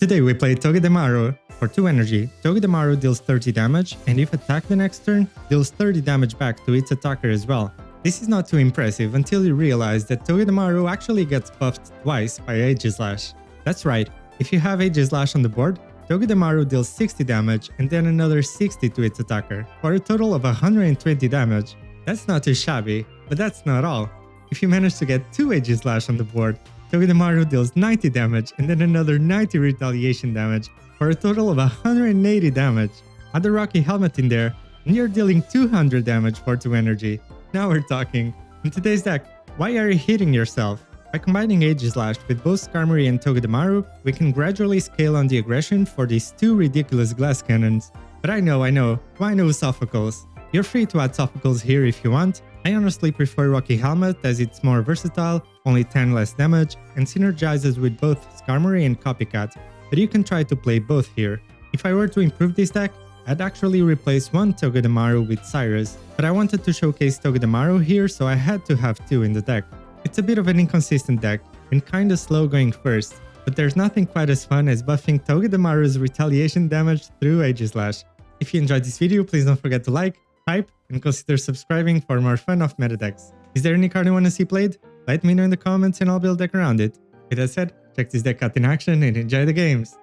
Today we play Togedemaru. For 2 energy, Togedemaru deals 30 damage, and if attacked the next turn, deals 30 damage back to its attacker as well. This is not too impressive until you realize that Togedemaru actually gets buffed twice by Aegislash. That's right, if you have Aegislash on the board, Togedemaru deals 60 damage and then another 60 to its attacker, for a total of 120 damage. That's not too shabby, but that's not all. If you manage to get 2 Aegislash on the board, Togedemaru deals 90 damage and then another 90 retaliation damage, for a total of 180 damage. Add the Rocky Helmet in there, and you're dealing 200 damage for 2 energy. Now we're talking. In today's deck, why are you hitting yourself? By combining Aegislash with both Skarmory and Togedemaru, we can gradually scale on the aggression for these 2 ridiculous glass cannons. But I know, why no Sophocles? You're free to add Sophocles here if you want. I honestly prefer Rocky Helmet as it's more versatile, only 10 less damage, and synergizes with both Skarmory and Copycat, but you can try to play both here. If I were to improve this deck, I'd actually replace one Togedemaru with Cyrus, but I wanted to showcase Togedemaru here, so I had to have 2 in the deck. It's a bit of an inconsistent deck, and kinda slow going first, but there's nothing quite as fun as buffing Togedemaru's retaliation damage through Aegislash. If you enjoyed this video, please don't forget to like, hype, and consider subscribing for more fun off meta decks. Is there any card you want to see played? Let me know in the comments and I'll build a deck around it. With that said, check this deck out in action and enjoy the games!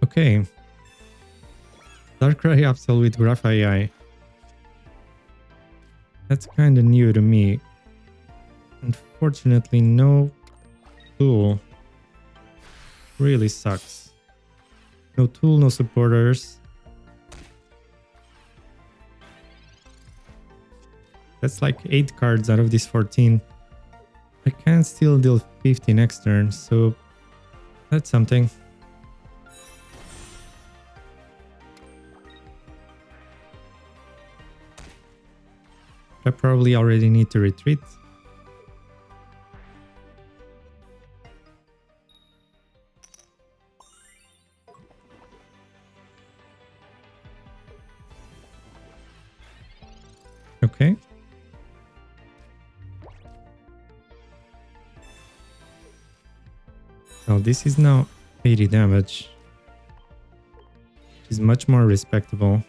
Okay. Darkrai Absol with Graph AI. That's kinda new to me. Unfortunately, no tool. Really sucks. No tool, no supporters. That's like 8 cards out of these 14. I can still deal 50 next turn, so that's something. I probably already need to retreat. Okay. Well, this is now 80 damage, which is much more respectable.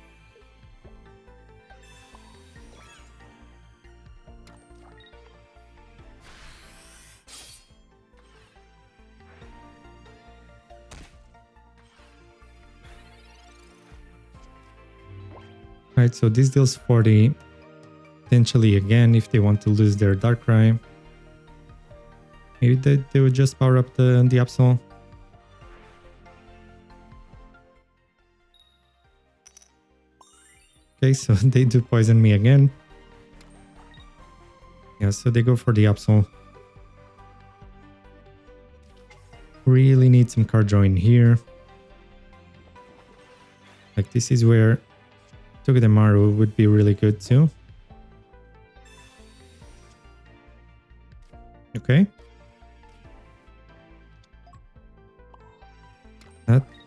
Right, so this deals 40, potentially again if they want to lose their Darkrai. Maybe they would just power up the Absol. Okay, so they do poison me again. Yeah, so they go for the Absol. Really need some card drawing here. Like this is where Togedemaru would be really good too. Okay.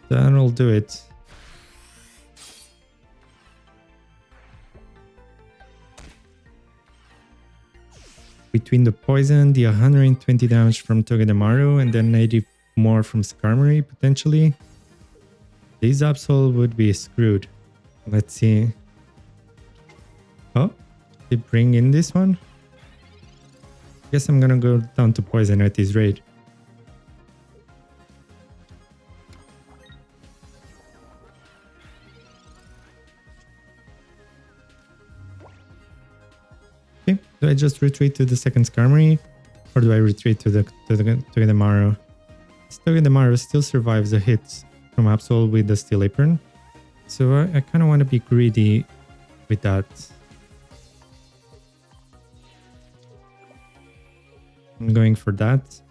That'll do it. Between the poison, the 120 damage from Togedemaru, and then 80 more from Skarmory, potentially, this Absol would be screwed. Let's see. Oh, they bring in this one? Guess I'm gonna go down to poison at this rate. Okay, do I just retreat to the second Skarmory, or do I retreat to the Togedemaru? Togedemaru still survives the hits from Absol with the Steel Apron, so I kind of want to be greedy with that. I'm going for that.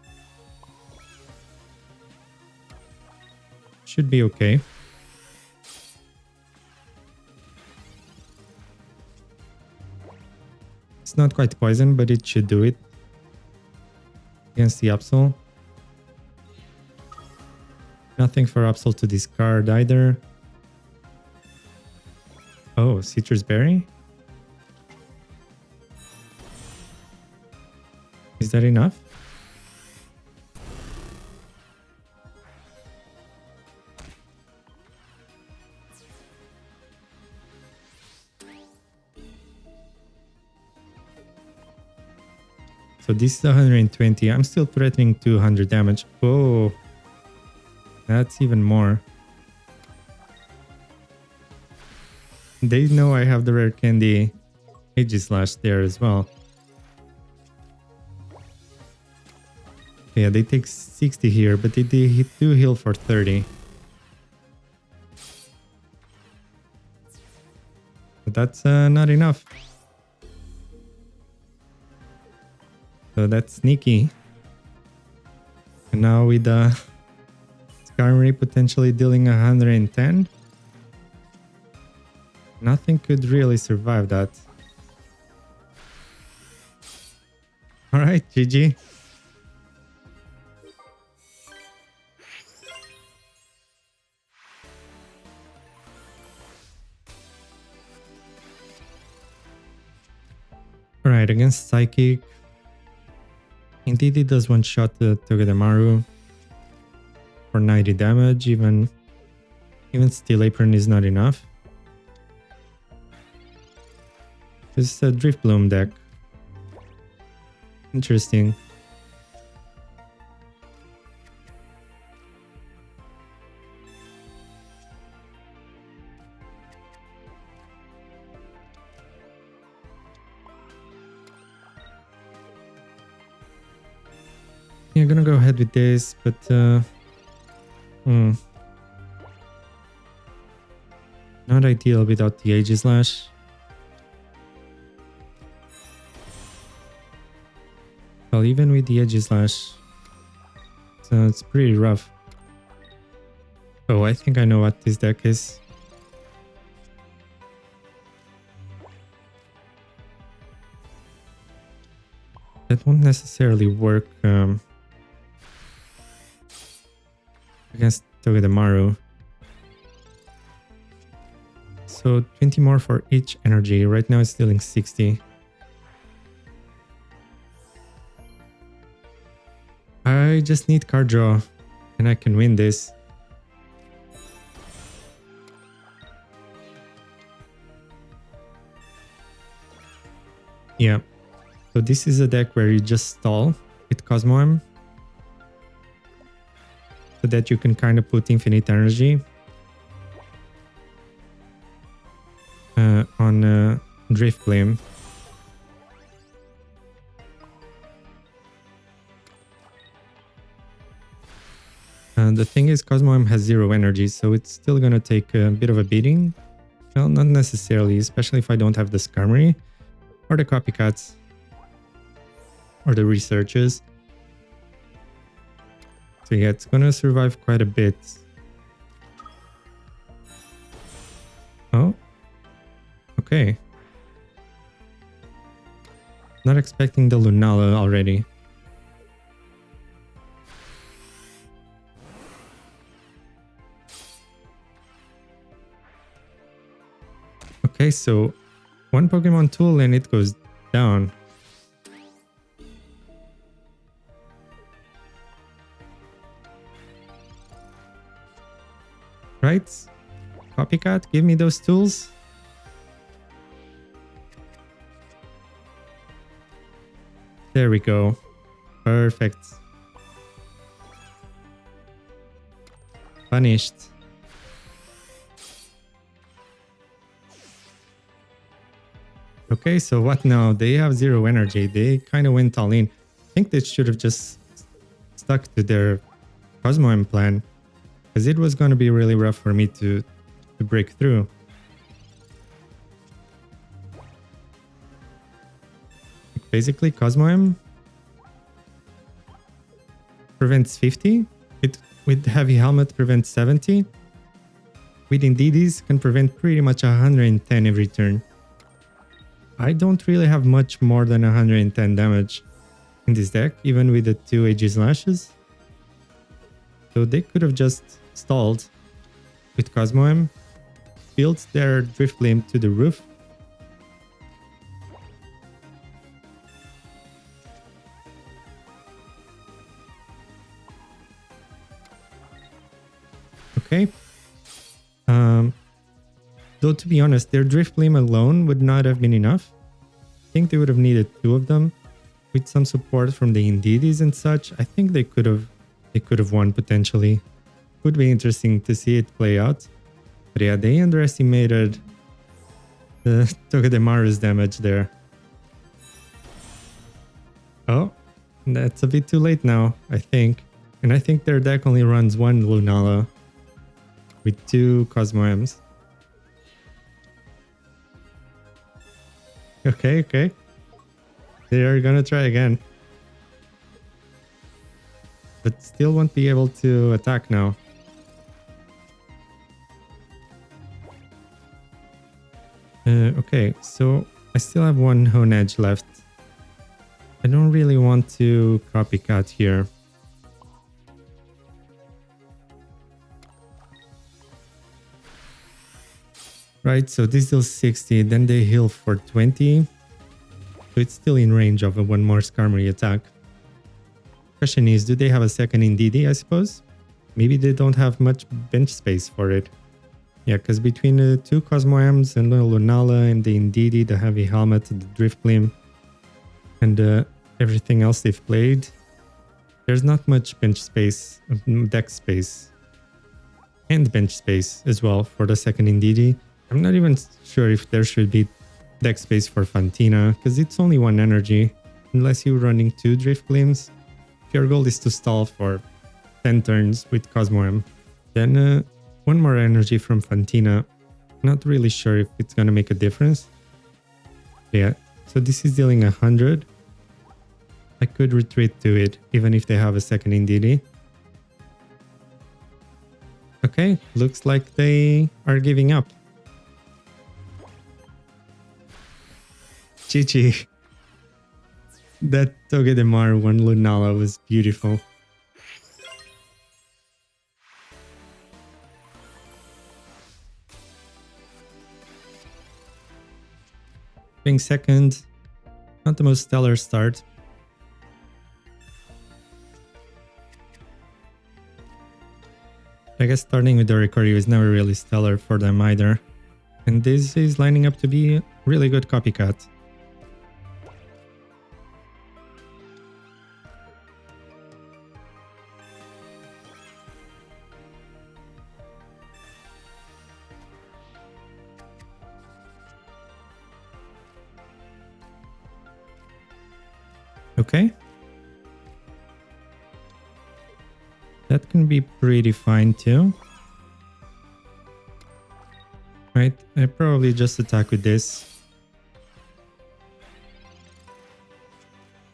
Should be okay. It's not quite poison, but it should do it against the Absol. Nothing for Absol to discard either. Oh, Citrus Berry? Is that enough? So this is 120. I'm still threatening 200 damage. Oh, that's even more. They know I have the rare candy Aegislash there as well. Yeah, they take 60 here, but they do heal for 30. But that's not enough. So that's sneaky. And now with Skarmory potentially dealing 110. Nothing could really survive that. Alright, GG. Alright, against Psychic. Indeed, it does one-shot the Togedemaru for 90 damage. Even Steel Apron is not enough. This is a Drifblim deck. Interesting. Yeah, I'm gonna go ahead with this, but not ideal without the Aegislash. Well, even with the Aegislash, so it's pretty rough. Oh, I think I know what this deck is. That won't necessarily work against Togedemaru. So 20 more for each energy. Right now it's dealing 60. I just need card draw and I can win this. Yeah. So this is a deck where you just stall with Cosmoem so that you can kind of put infinite energy on Drifblim. The thing is, Cosmoem has 0 energy, so it's still gonna take a bit of a beating. Well, not necessarily, especially if I don't have the Skarmory or the copycats or the researchers. So yeah, it's gonna survive quite a bit. Oh, okay. Not expecting the Lunala already. Okay, so one Pokemon tool and it goes down. Right? Copycat, give me those tools. There we go. Perfect. Punished. Okay, so what now? They have 0 energy. They kind of went all in. I think they should have just stuck to their Cosmoem plan, because it was going to be really rough for me to break through. Basically, Cosmoem prevents 50. With Heavy Helmet prevents 70. With Indeedee can prevent pretty much 110 every turn. I don't really have much more than 110 damage in this deck, even with the 2 Aegislashes. So they could have just stalled with Cosmoem, built their Drifblim to the roof. Okay. Though to be honest, their Drifblim alone would not have been enough. I think they would have needed 2 of them. with some support from the Indeedis and such, I think they could have won potentially. Would be interesting to see it play out. But yeah, they underestimated the Togedemaru's damage there. Oh, that's a bit too late now, I think. And I think their deck only runs one Lunala with 2 Cosmoems. Okay, okay. They are gonna try again. But still won't be able to attack now. Okay, so I still have one Hone Edge left. I don't really want to copycat here. Right, so this deals 60, then they heal for 20. So it's still in range of a one more Skarmory attack. Question is, do they have a second Indeedee, I suppose? Maybe they don't have much bench space for it. Yeah, because between the 2 Cosmoems and the Lunala and the Indeedee, the Heavy Helmet, the Drifblim, and everything else they've played, there's not much bench space, deck space, and bench space as well for the second Indeedee. I'm not even sure if there should be deck space for Fantina, because it's only 1 energy, unless you're running 2 Drifblims. If your goal is to stall for 10 turns with Cosmoem, then 1 more energy from Fantina. Not really sure if it's gonna make a difference. Yeah, so this is dealing 100. I could retreat to it, even if they have a second Indeedee. Okay, looks like they are giving up. GG. That Togedemaru one Lunala was beautiful. Being second, not the most stellar start. I guess starting with the Oricorio is never really stellar for them either. And this is lining up to be a really good copycat. Okay. That can be pretty fine too. Right, I probably just attack with this.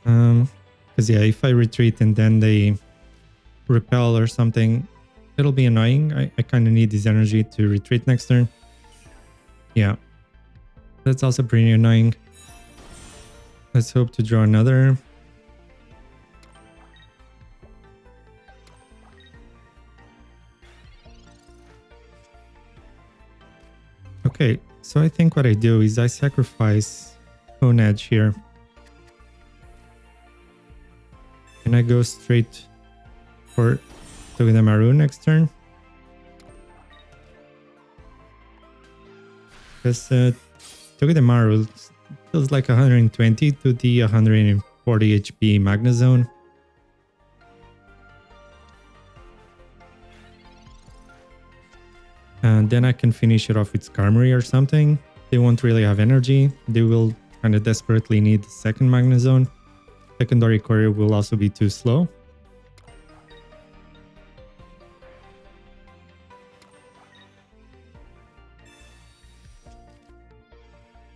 Because yeah, if I retreat and then they repel or something, it'll be annoying. I kind of need this energy to retreat next turn. Yeah, that's also pretty annoying. Let's hope to draw another. Okay, so I think what I do is I sacrifice Hone Edge here. And I go straight for Togedemaru next turn. Because Togedemaru feels like 120 to the 140 HP Magnezone. And then I can finish it off with Skarmory or something. They won't really have energy. They will kind of desperately need the second Magnezone. Secondary Oricorio will also be too slow.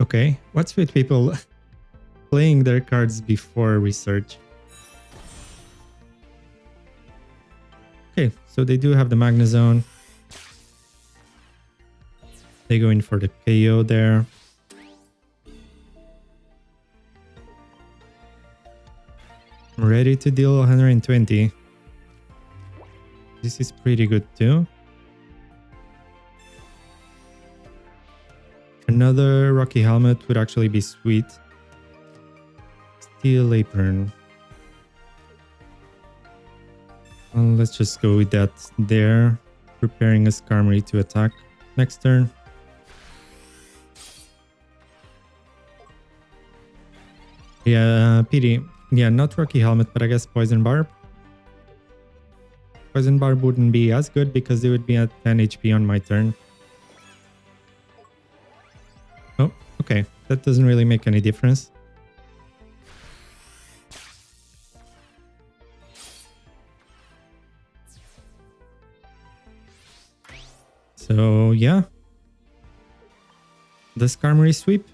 Okay, what's with people playing their cards before research? Okay, so they do have the Magnezone. They go in for the KO there. I'm ready to deal 120. This is pretty good too. Another Rocky Helmet would actually be sweet. Steel Apron. Well, let's just go with that there. Preparing a Skarmory to attack next turn. Yeah, pity. Yeah, not Rocky Helmet, but I guess Poison Barb. Poison Barb wouldn't be as good because it would be at 10 HP on my turn. Oh, okay. That doesn't really make any difference. So, yeah. The Skarmory sweep.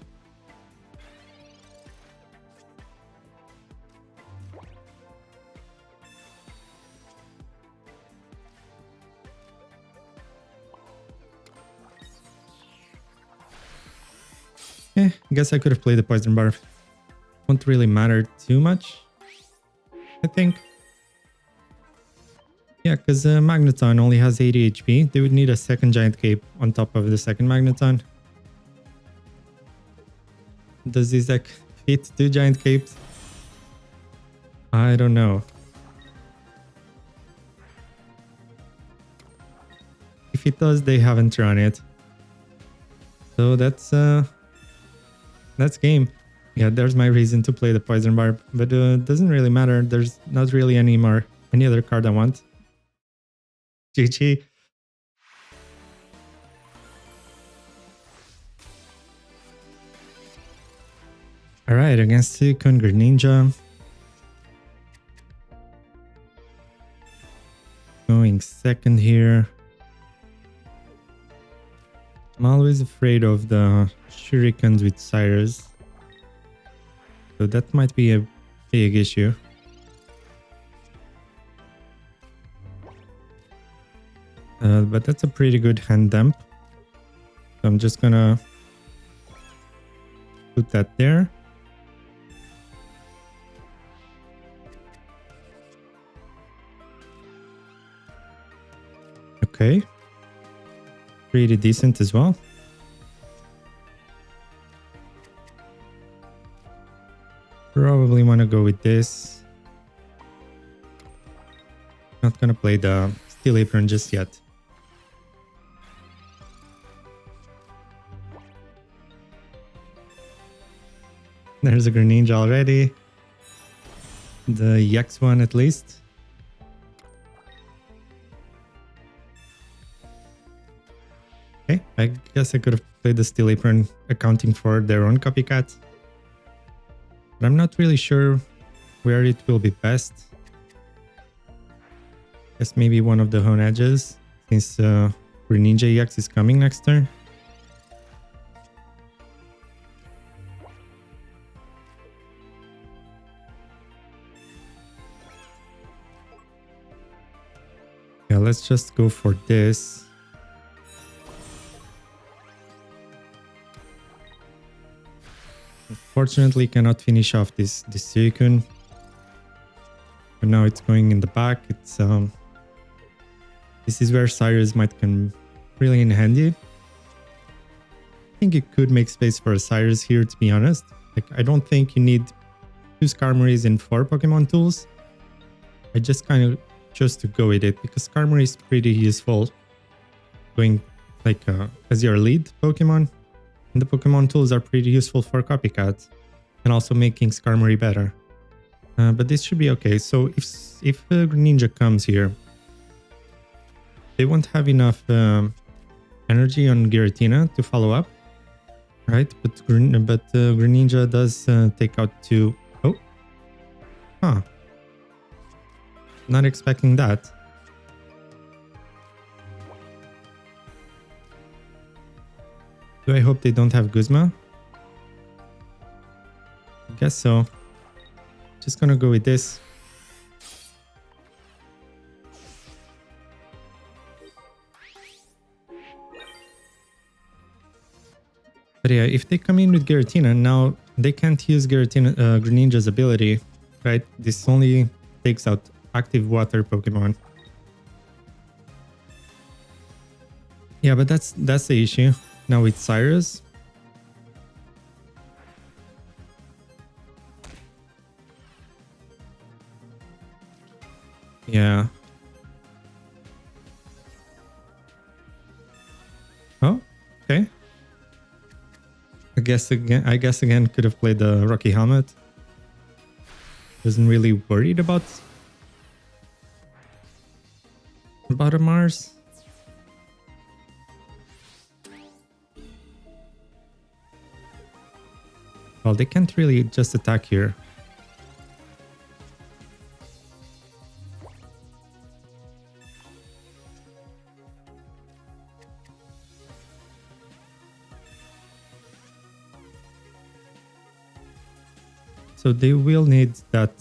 I guess I could have played the Poison Barb. Won't really matter too much, I think. Yeah, because Magneton only has 80 HP. They would need a second Giant Cape on top of the second Magneton. Does this deck fit 2 Giant Capes? I don't know. If it does, they haven't run it. So that's game. Yeah, there's my reason to play the Poison Barb, but doesn't really matter. There's not really any other card I want. GG. Alright, against Suicune Greninja. Going second here. I'm always afraid of the shurikens with Cyrus. So that might be a big issue. But that's a pretty good hand dump. So I'm just gonna put that there. Okay. Pretty decent as well. Probably want to go with this. Not gonna play the Steel Apron just yet. There's a Greninja already. The EX one at least. Okay, I guess I could have played the Steel Apron accounting for their own copycat. But I'm not really sure where it will be best. Guess maybe one of the Hone Edges, since Greninja EX is coming next turn. Yeah, let's just go for this. Unfortunately, cannot finish off this Suicune. But now it's going in the back. It's this is where Cyrus might come really in handy. I think it could make space for a Cyrus here, to be honest. Like, I don't think you need 2 Skarmorys and 4 Pokemon tools. I just kind of chose to go with it because Skarmory is pretty useful going like as your lead Pokemon. And the Pokemon tools are pretty useful for copycat and also making Skarmory better. But this should be okay. So if Greninja comes here, they won't have enough energy on Giratina to follow up, right? But Greninja does take out 2. Oh, huh. Not expecting that. Do I hope they don't have Guzma? I guess so. Just gonna go with this. But yeah, if they come in with Giratina, now they can't use Greninja's ability, right? This only takes out active water Pokemon. Yeah, but that's the issue. Now with Cyrus. Yeah. Oh, okay. I guess again could have played the Rocky Helmet. Wasn't really worried about a Mars. Well, they can't really just attack here. So they will need that...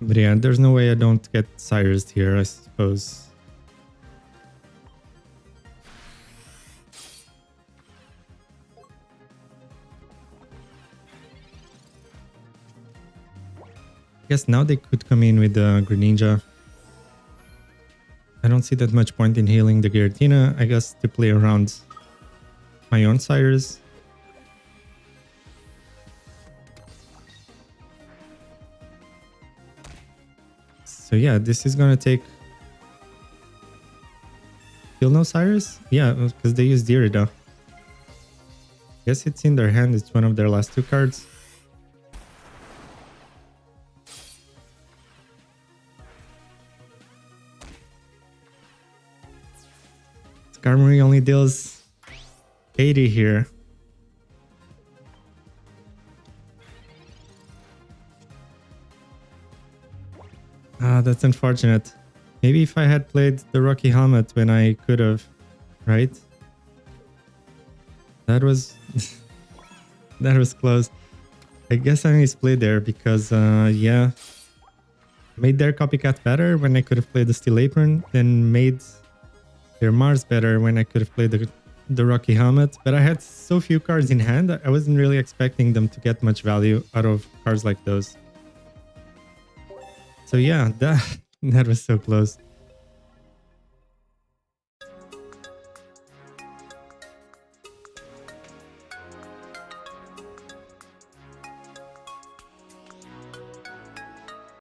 But yeah, there's no way I don't get Cyrus here, I suppose. I guess now they could come in with the Greninja. I don't see that much point in healing the Giratina. I guess to play around my own Cyrus. So yeah, this is gonna take... Still no Cyrus? Yeah, because they used Irida. Guess it's in their hand, it's one of their last 2 cards. Skarmory only deals 80 here. Ah, that's unfortunate. Maybe if I had played the Rocky Helmet when I could have, right? That was... that was close. I guess I misplayed there because, yeah. Made their copycat better when I could have played the Steel Apron, then made their Mars better when I could have played the Rocky Helmet. But I had so few cards in hand, I wasn't really expecting them to get much value out of cards like those. So yeah, that was so close.